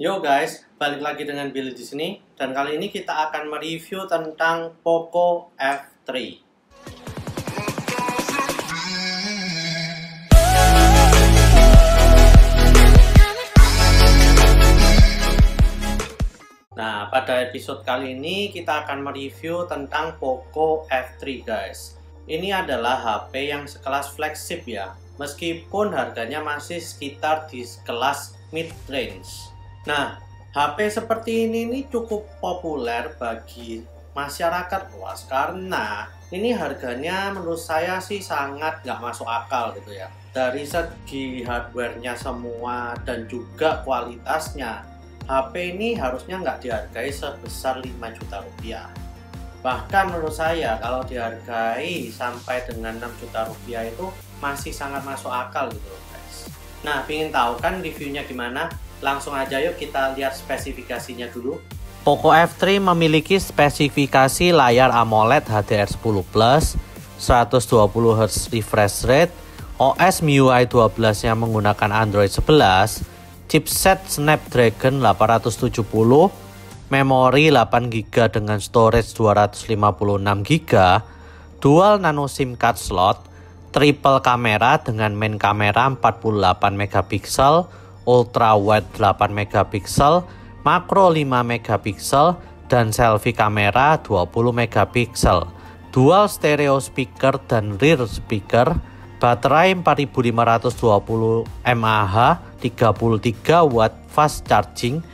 Yo guys, balik lagi dengan Billy di sini dan kali ini kita akan mereview tentang Poco F3. Nah, pada episode kali ini kita akan mereview tentang Poco F3 guys. Ini adalah HP yang sekelas flagship ya, meskipun harganya masih sekitar di kelas mid range. Nah, HP seperti ini cukup populer bagi masyarakat luas karena ini harganya menurut saya sih sangat nggak masuk akal gitu ya. Dari segi hardware-nya semua dan juga kualitasnya, HP ini harusnya nggak dihargai sebesar 5 juta rupiah. Bahkan menurut saya kalau dihargai sampai dengan 6 juta rupiah itu masih sangat masuk akal gitu loh guys. Nah, ingin tahu kan reviewnya gimana? Langsung aja yuk kita lihat spesifikasinya dulu. Poco F3 memiliki spesifikasi layar AMOLED HDR10+, 120Hz refresh rate, OS MIUI 12 yang menggunakan Android 11, chipset Snapdragon 870, memori 8GB dengan storage 256GB, dual nano SIM card slot, triple kamera dengan main kamera 48MP, ultra wide 8MP, makro 5MP, dan selfie kamera 20MP, dual stereo speaker dan rear speaker, baterai 4520 mAh, 33 watt fast charging,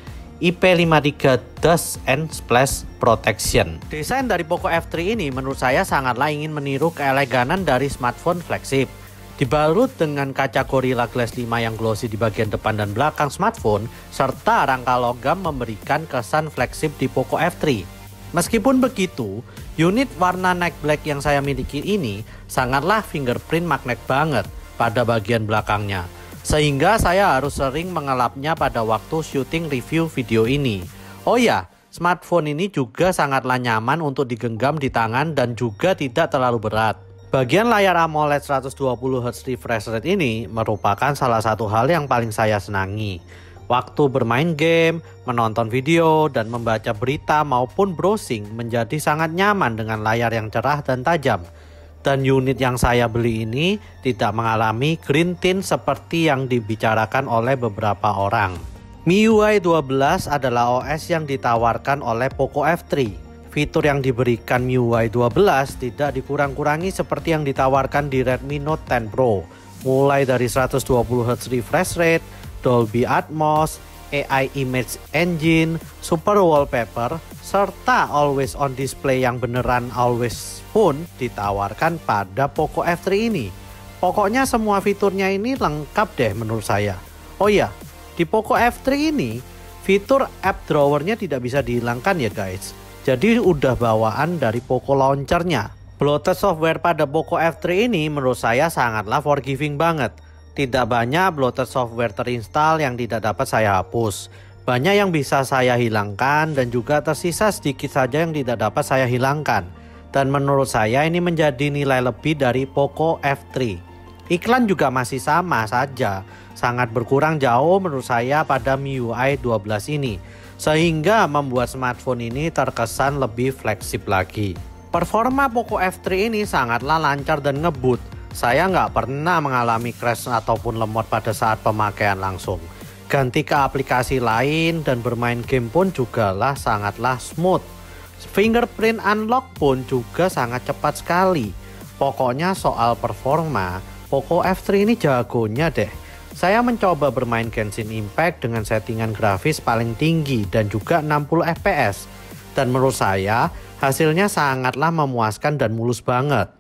IP53 dust and splash protection. Desain dari Poco F3 ini menurut saya sangatlah ingin meniru keeleganan dari smartphone flagship. Dibalut dengan kaca Gorilla Glass 5 yang glossy di bagian depan dan belakang smartphone, serta rangka logam memberikan kesan flagship di Poco F3. Meskipun begitu, unit warna night black yang saya miliki ini sangatlah fingerprint magnet banget pada bagian belakangnya. Sehingga saya harus sering mengelapnya pada waktu syuting review video ini. Oh ya, smartphone ini juga sangatlah nyaman untuk digenggam di tangan dan juga tidak terlalu berat. Bagian layar AMOLED 120Hz refresh rate ini merupakan salah satu hal yang paling saya senangi. Waktu bermain game, menonton video, dan membaca berita maupun browsing menjadi sangat nyaman dengan layar yang cerah dan tajam. Dan unit yang saya beli ini tidak mengalami green tint seperti yang dibicarakan oleh beberapa orang. MIUI 12 adalah OS yang ditawarkan oleh Poco F3. Fitur yang diberikan MIUI 12 tidak dikurang-kurangi seperti yang ditawarkan di Redmi Note 10 Pro. Mulai dari 120Hz refresh rate, Dolby Atmos, AI Image Engine, Super Wallpaper, serta Always On Display yang beneran always pun ditawarkan pada Poco F3 ini. Pokoknya semua fiturnya ini lengkap deh menurut saya. Oh ya, di Poco F3 ini fitur app drawernya tidak bisa dihilangkan ya guys. Jadi udah bawaan dari Poco Launcher-nya. Bloated software pada Poco F3 ini menurut saya sangatlah forgiving banget. Tidak banyak bloated software terinstall yang tidak dapat saya hapus. Banyak yang bisa saya hilangkan dan juga tersisa sedikit saja yang tidak dapat saya hilangkan. Dan menurut saya ini menjadi nilai lebih dari Poco F3. Iklan juga masih sama saja. Sangat berkurang jauh menurut saya pada MIUI 12 ini. Sehingga membuat smartphone ini terkesan lebih flagship lagi. Performa Poco F3 ini sangatlah lancar dan ngebut. Saya nggak pernah mengalami crash ataupun lemot pada saat pemakaian langsung. Ganti ke aplikasi lain dan bermain game pun juga sangatlah smooth. Fingerprint unlock pun juga sangat cepat sekali. Pokoknya soal performa, Poco F3 ini jagonya deh. Saya mencoba bermain Genshin Impact dengan settingan grafis paling tinggi dan juga 60 fps. Dan menurut saya hasilnya sangatlah memuaskan dan mulus banget.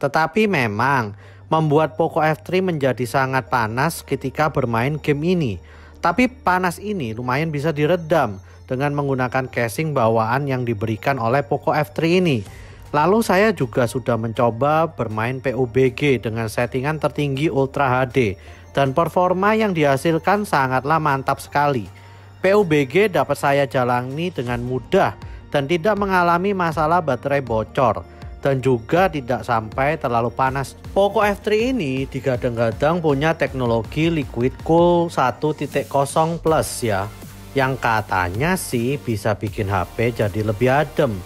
Tetapi memang membuat Poco F3 menjadi sangat panas ketika bermain game ini. Tapi panas ini lumayan bisa diredam dengan menggunakan casing bawaan yang diberikan oleh Poco F3 ini. Lalu saya juga sudah mencoba bermain PUBG dengan settingan tertinggi Ultra HD. Dan performa yang dihasilkan sangatlah mantap sekali. PUBG dapat saya jalani dengan mudah dan tidak mengalami masalah baterai bocor. Dan juga tidak sampai terlalu panas. Poco F3 ini digadang-gadang punya teknologi Liquid Cool 1.0 Plus ya. yang katanya sih bisa bikin HP jadi lebih adem.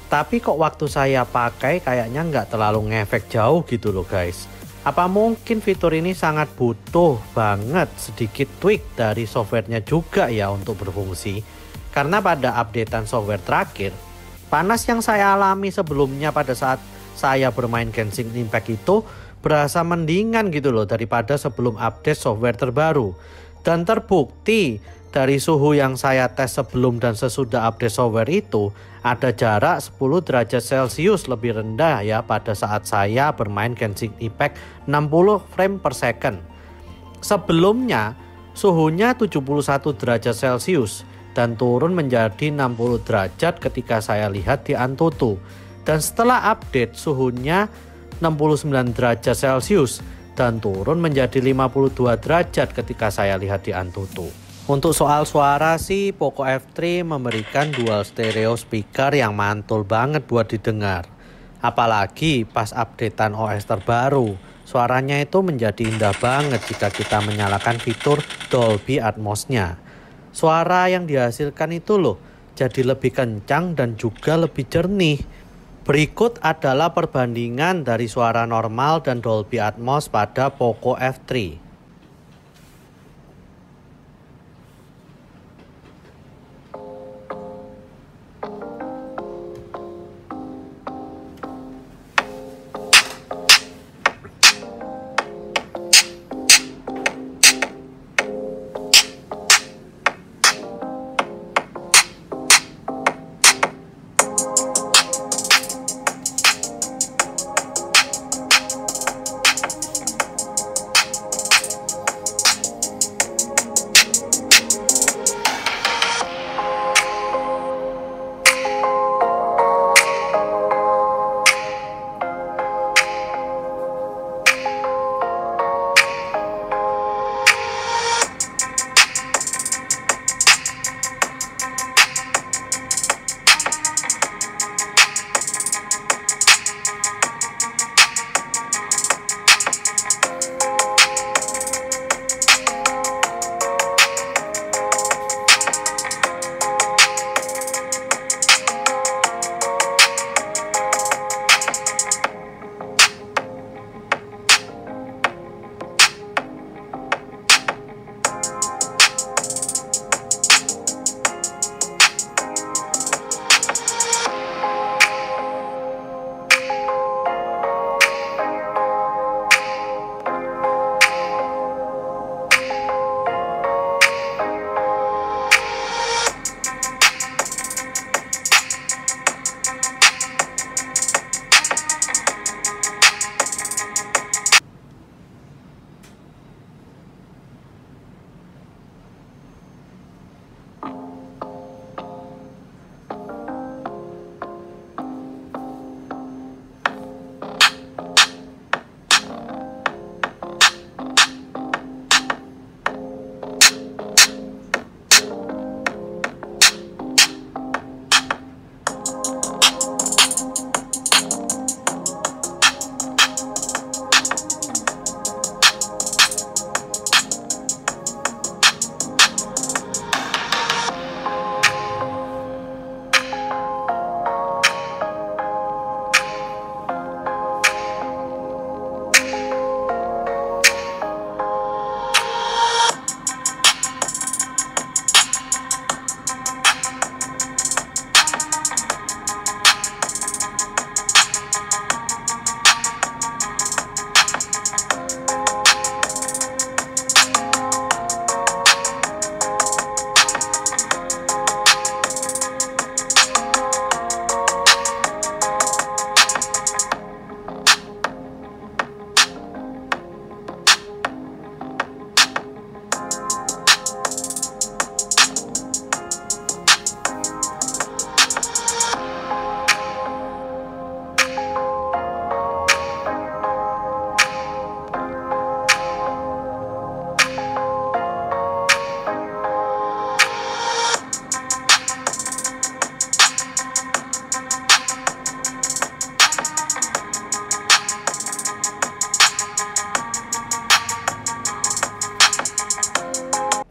Tapi kok waktu saya pakai kayaknya nggak terlalu ngefek jauh gitu loh guys. Apa mungkin fitur ini sangat butuh banget sedikit tweak dari softwarenya juga ya untuk berfungsi? Karena pada updatean software terakhir, panas yang saya alami sebelumnya pada saat saya bermain Genshin Impact itu berasa mendingan gitu loh daripada sebelum update software terbaru. Dan terbukti dari suhu yang saya tes sebelum dan sesudah update software itu ada jarak 10 derajat Celcius lebih rendah ya pada saat saya bermain Genshin Impact 60 frame per second. Sebelumnya suhunya 71 derajat Celcius dan turun menjadi 60 derajat ketika saya lihat di Antutu. Dan setelah update suhunya 69 derajat Celcius dan turun menjadi 52 derajat ketika saya lihat di Antutu. Untuk soal suara sih, Poco F3 memberikan dual stereo speaker yang mantul banget buat didengar. Apalagi pas updatean OS terbaru, suaranya itu menjadi indah banget jika kita menyalakan fitur Dolby Atmos-nya. Suara yang dihasilkan itu loh, jadi lebih kencang dan juga lebih jernih. Berikut adalah perbandingan dari suara normal dan Dolby Atmos pada Poco F3.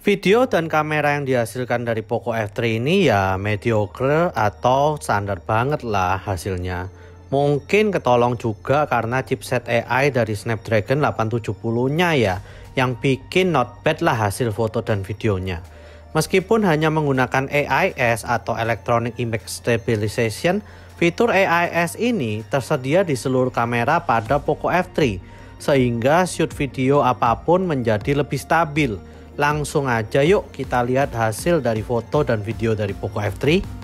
Video dan kamera yang dihasilkan dari Poco F3 ini ya mediocre atau standar banget lah hasilnya. Mungkin ketolong juga karena chipset AI dari Snapdragon 870-nya ya, yang bikin not bad lah hasil foto dan videonya. Meskipun hanya menggunakan AIS atau Electronic Image Stabilization, fitur AIS ini tersedia di seluruh kamera pada Poco F3, sehingga shoot video apapun menjadi lebih stabil. Langsung aja yuk kita lihat hasil dari foto dan video dari Poco F3.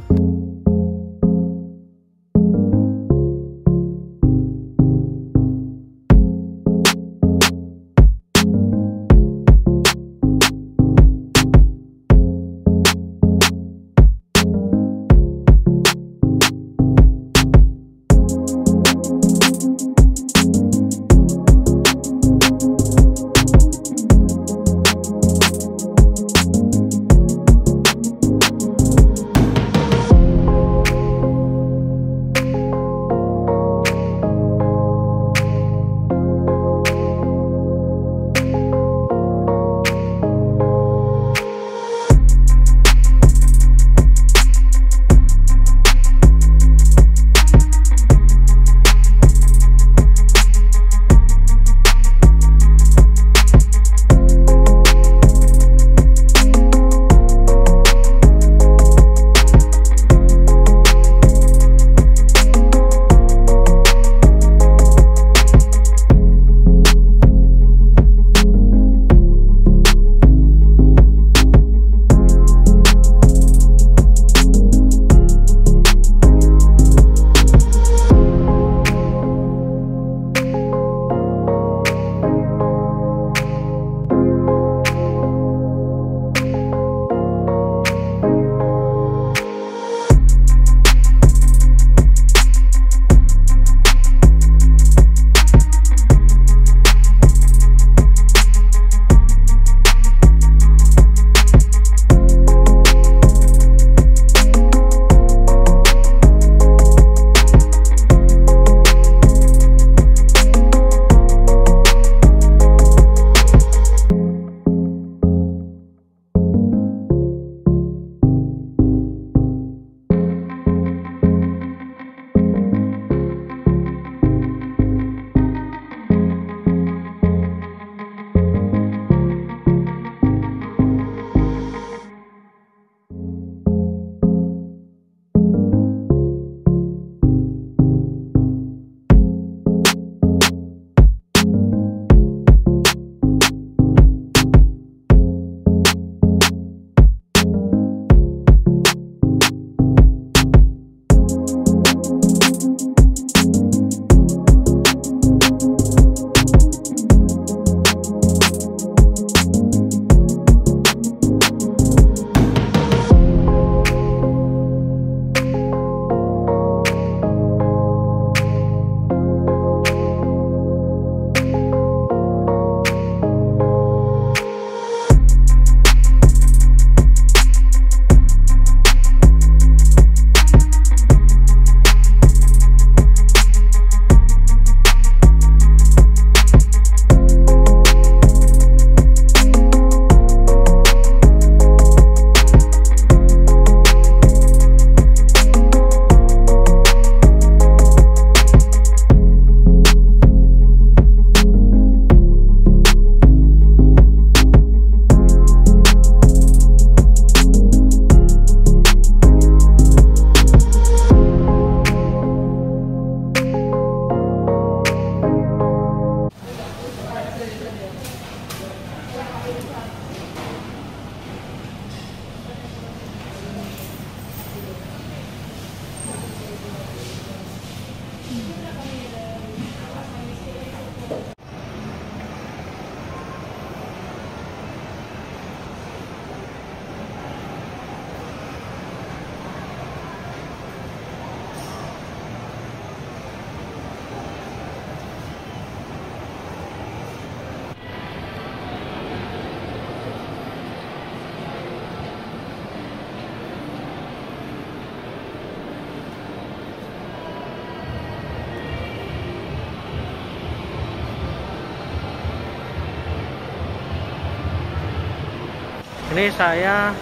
Ini saya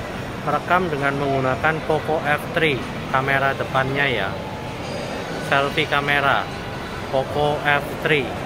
merekam dengan menggunakan Poco F3, kamera depannya ya, selfie kamera Poco F3.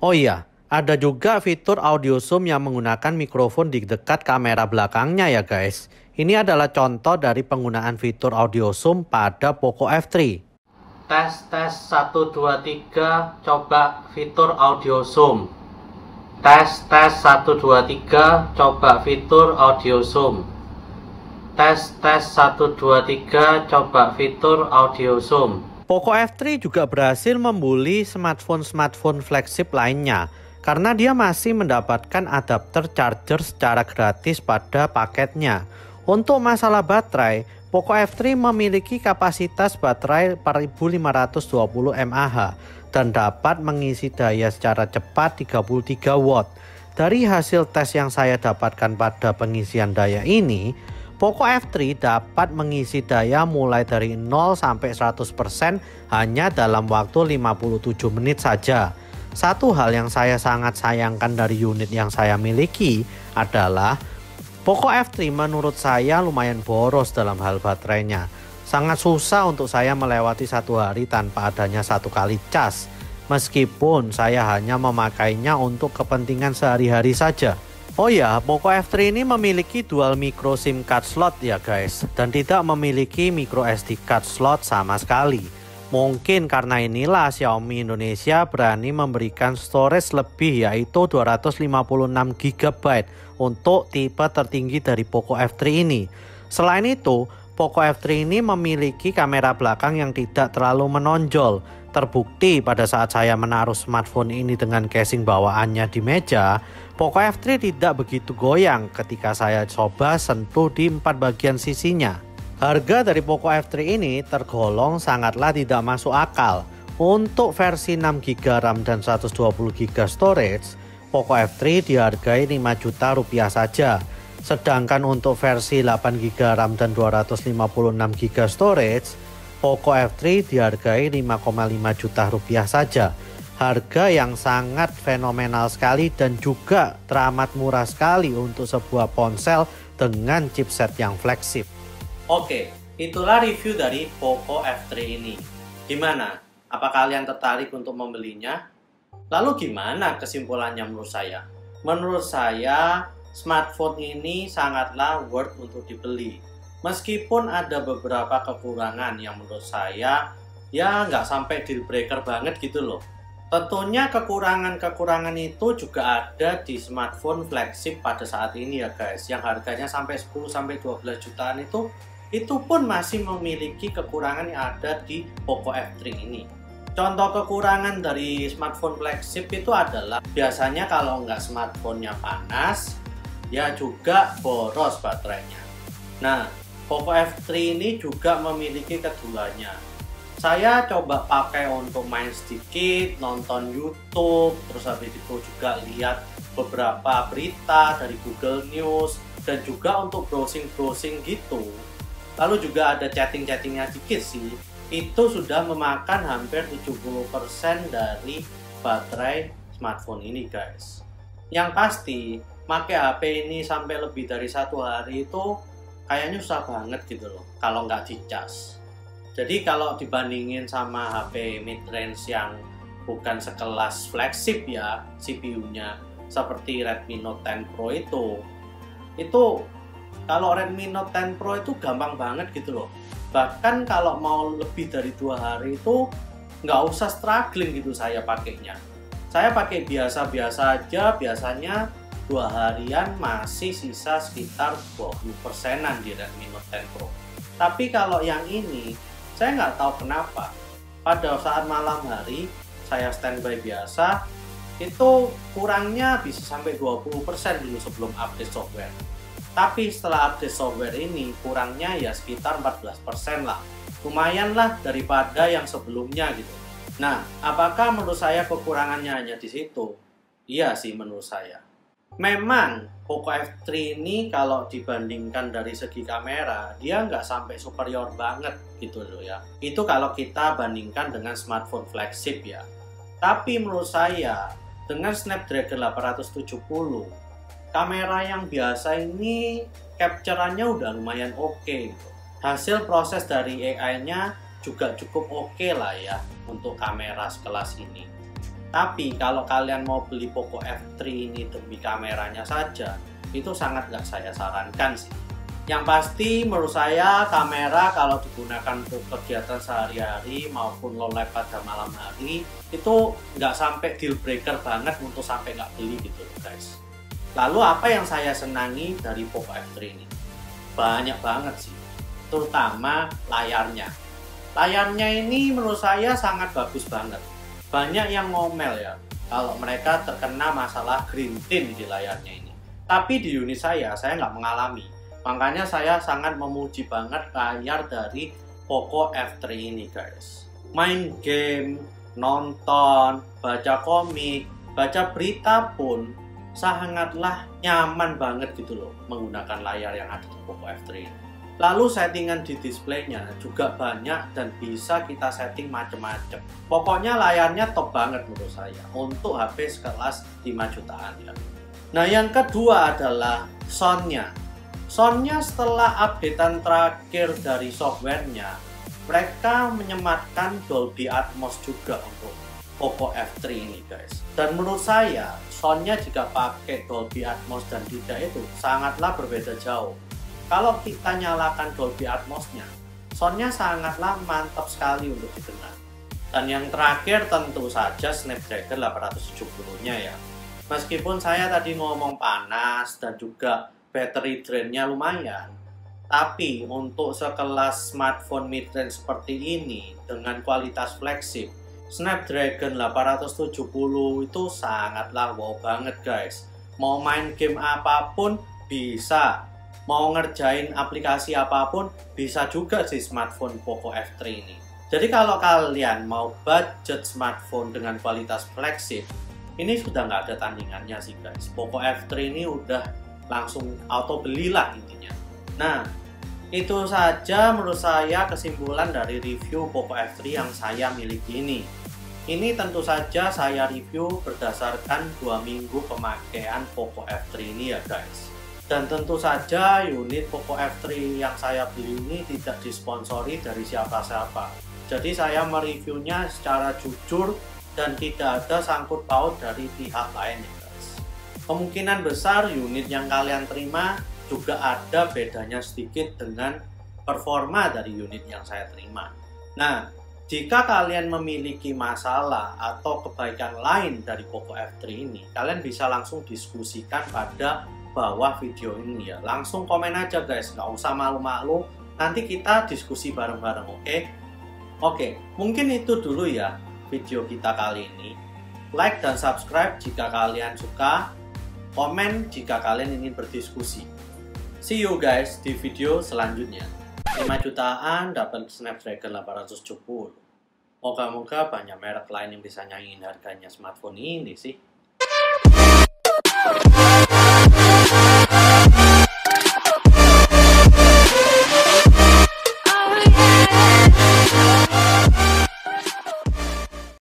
Oh iya, ada juga fitur audio zoom yang menggunakan mikrofon di dekat kamera belakangnya ya guys. Ini adalah contoh dari penggunaan fitur audio zoom pada Poco F3. Tes 1 2 3, coba fitur audio zoom. Tes 1 2 3, coba fitur audio zoom. Tes 1 2 3, coba fitur audio zoom. Poco F3 juga berhasil membuli smartphone flagship lainnya karena dia masih mendapatkan adapter charger secara gratis pada paketnya. Untuk masalah baterai, Poco F3 memiliki kapasitas baterai 4520 mAh dan dapat mengisi daya secara cepat 33 watt. Dari hasil tes yang saya dapatkan pada pengisian daya ini, Poco F3 dapat mengisi daya mulai dari 0 sampai 100% hanya dalam waktu 57 menit saja. Satu hal yang saya sangat sayangkan dari unit yang saya miliki adalah Poco F3 menurut saya lumayan boros dalam hal baterainya. Sangat susah untuk saya melewati satu hari tanpa adanya satu kali cas, meskipun saya hanya memakainya untuk kepentingan sehari-hari saja. Oh ya, Poco F3 ini memiliki dual micro SIM card slot ya guys, dan tidak memiliki micro SD card slot sama sekali. Mungkin karena inilah Xiaomi Indonesia berani memberikan storage lebih, yaitu 256 GB untuk tipe tertinggi dari Poco F3 ini. Selain itu, Poco F3 ini memiliki kamera belakang yang tidak terlalu menonjol. Terbukti pada saat saya menaruh smartphone ini dengan casing bawaannya di meja, Poco F3 tidak begitu goyang ketika saya coba sentuh di 4 bagian sisinya. Harga dari Poco F3 ini tergolong sangatlah tidak masuk akal. Untuk versi 6GB RAM dan 120GB storage, Poco F3 dihargai 5 juta rupiah saja. Sedangkan untuk versi 8GB RAM dan 256GB storage, Poco F3 dihargai 5,5 juta rupiah saja. Harga yang sangat fenomenal sekali dan juga teramat murah sekali untuk sebuah ponsel dengan chipset yang flagship. Oke, itulah review dari Poco F3 ini. Gimana? Apa kalian tertarik untuk membelinya? Lalu gimana kesimpulannya menurut saya? Menurut saya, smartphone ini sangatlah worth untuk dibeli. Meskipun ada beberapa kekurangan yang menurut saya ya nggak sampai deal breaker banget gitu loh. Tentunya kekurangan-kekurangan itu juga ada di smartphone flagship pada saat ini ya guys, yang harganya sampai 10-12 jutaan itu pun masih memiliki kekurangan yang ada di Poco F3 ini. Contoh kekurangan dari smartphone flagship itu adalah biasanya kalau nggak smartphone-nya panas, ya juga boros baterainya. Nah, Poco F3 ini juga memiliki keduanya. Saya coba pakai untuk main sedikit, nonton YouTube, terus habis itu juga lihat beberapa berita dari Google News, dan juga untuk browsing-browsing gitu. Lalu juga ada chatting-chattingnya sedikit sih. Itu sudah memakan hampir 70% dari baterai smartphone ini guys. Yang pasti, pakai HP ini sampai lebih dari 1 hari itu kayaknya susah banget gitu loh kalau nggak dicas. Jadi kalau dibandingin sama HP mid-range yang bukan sekelas flagship ya CPU-nya seperti Redmi Note 10 Pro itu kalau Redmi Note 10 Pro itu gampang banget gitu loh. Bahkan kalau mau lebih dari 2 hari itu nggak usah struggling gitu saya pakainya. Saya pakai biasa-biasa aja, biasanya 2 harian masih sisa sekitar 20%-an di Redmi Note 10 Pro. Tapi kalau yang ini, saya nggak tahu kenapa. Pada saat malam hari, saya standby biasa, itu kurangnya bisa sampai 20% dulu sebelum update software. Tapi setelah update software ini, kurangnya ya sekitar 14% lah. Lumayan lah daripada yang sebelumnya gitu. Nah, apakah menurut saya kekurangannya hanya di situ? Iya sih menurut saya. Memang Poco F3 ini kalau dibandingkan dari segi kamera, dia nggak sampai superior banget gitu loh ya. Itu kalau kita bandingkan dengan smartphone flagship ya. Tapi menurut saya, dengan Snapdragon 870, kamera yang biasa ini capture-annya udah lumayan oke gitu. Hasil proses dari AI-nya juga cukup oke lah ya untuk kamera sekelas ini. Tapi kalau kalian mau beli Poco F3 ini demi kameranya saja, itu sangat nggak saya sarankan sih. Yang pasti menurut saya kamera kalau digunakan untuk kegiatan sehari-hari maupun low light pada malam hari, itu nggak sampai deal breaker banget untuk sampai nggak beli gitu guys. Lalu apa yang saya senangi dari Poco F3 ini? Banyak banget sih, terutama layarnya. Layarnya ini menurut saya sangat bagus banget. Banyak yang ngomel ya, kalau mereka terkena masalah green tint di layarnya ini. Tapi di unit saya nggak mengalami. Makanya saya sangat memuji banget layar dari Poco F3 ini guys. Main game, nonton, baca komik, baca berita pun sangatlah nyaman banget gitu loh menggunakan layar yang ada di Poco F3 ini. Lalu settingan di displaynya juga banyak dan bisa kita setting macem-macem. Pokoknya layarnya top banget menurut saya untuk HP sekelas 5 jutaan ya. Nah yang kedua adalah soundnya. Soundnya setelah updatean terakhir dari softwarenya, mereka menyematkan Dolby Atmos juga untuk Poco F3 ini guys. Dan menurut saya soundnya jika pakai Dolby Atmos dan tidak itu sangatlah berbeda jauh. Kalau kita nyalakan Dolby Atmos-nya, soundnya sangatlah mantap sekali untuk didengar. Dan yang terakhir tentu saja Snapdragon 870-nya ya. Meskipun saya tadi ngomong panas dan juga battery drain-nya lumayan, tapi untuk sekelas smartphone mid-range seperti ini dengan kualitas flagship, Snapdragon 870 itu sangatlah wow banget guys. Mau main game apapun bisa. Mau ngerjain aplikasi apapun bisa juga sih smartphone Poco F3 ini. Jadi kalau kalian mau budget smartphone dengan kualitas flagship, ini sudah nggak ada tandingannya sih guys. Poco F3 ini udah langsung auto belilah intinya. Nah, itu saja menurut saya kesimpulan dari review Poco F3 yang saya miliki ini. Ini tentu saja saya review berdasarkan 2 minggu pemakaian Poco F3 ini ya guys. Dan tentu saja unit Poco F3 yang saya beli ini tidak disponsori dari siapa-siapa. Jadi saya mereviewnya secara jujur dan tidak ada sangkut paut dari pihak lain ya guys. Kemungkinan besar unit yang kalian terima juga ada bedanya sedikit dengan performa dari unit yang saya terima. Nah, jika kalian memiliki masalah atau kebaikan lain dari Poco F3 ini, kalian bisa langsung diskusikan pada bawah video ini ya. Langsung komen aja guys, nggak usah malu-malu. Nanti kita diskusi bareng-bareng, oke? Oke, mungkin itu dulu ya video kita kali ini. Like dan subscribe jika kalian suka. Komen jika kalian ingin berdiskusi. See you guys di video selanjutnya. 5 jutaan dapat Snapdragon 870. Moga-moga banyak merek lain yang bisa nyaingin harganya smartphone ini sih.